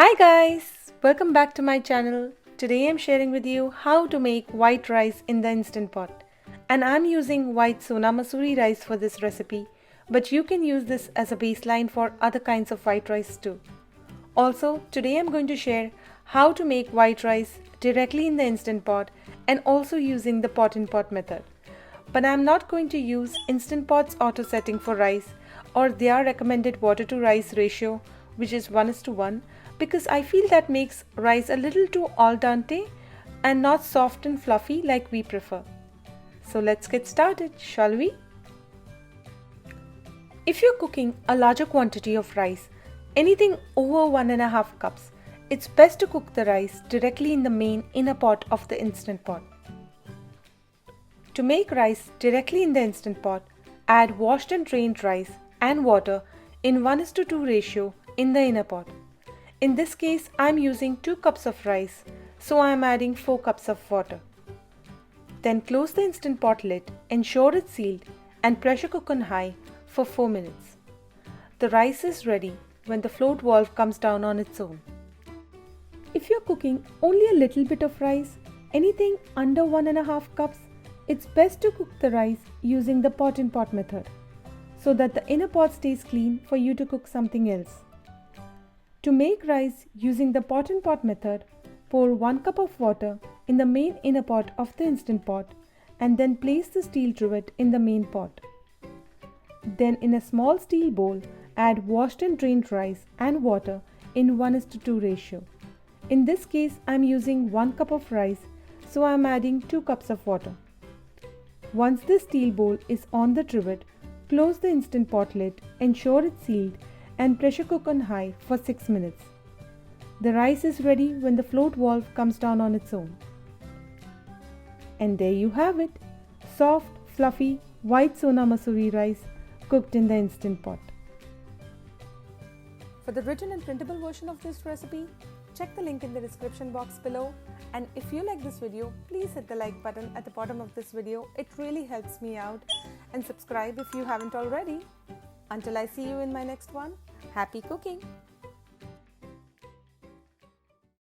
Hi guys, welcome back to my channel. Today I'm sharing with you how to make white rice in the Instant Pot. And I'm using white Sona Masoori rice for this recipe, but you can use this as a baseline for other kinds of white rice too. Also, today I'm going to share how to make white rice directly in the Instant Pot and also using the pot in pot method. But I'm not going to use Instant Pot's auto setting for rice or their recommended water to rice ratio, which is 1:1, because I feel that makes rice a little too al dente and not soft and fluffy like we prefer. So let's get started, shall we? If you're cooking a larger quantity of rice, anything over 1.5 cups, it's best to cook the rice directly in the main inner pot of the Instant Pot. To make rice directly in the Instant Pot, add washed and drained rice and water in 1:2 ratio in the inner pot. In this case, I'm using 2 cups of rice, so I'm adding 4 cups of water. Then close the Instant Pot lid, ensure it's sealed, and pressure cook on high for 4 minutes. The rice is ready when the float valve comes down on its own. If you're cooking only a little bit of rice, anything under 1.5 cups, it's best to cook the rice using the pot in pot method, so that the inner pot stays clean for you to cook something else. To make rice using the pot in pot method, pour 1 cup of water in the main inner pot of the Instant Pot and then place the steel trivet in the main pot. Then in a small steel bowl, add washed and drained rice and water in 1:2 ratio. In this case, I am using 1 cup of rice, so I am adding 2 cups of water. Once the steel bowl is on the trivet, close the Instant Pot lid, ensure it's sealed, and pressure cook on high for 6 minutes. The rice is ready when the float valve comes down on its own. And there you have it, soft, fluffy, white Sona Masoori rice cooked in the Instant Pot. For the written and printable version of this recipe, check the link in the description box below. And if you like this video, please hit the like button at the bottom of this video. It really helps me out. And subscribe if you haven't already. Until I see you in my next one, happy cooking!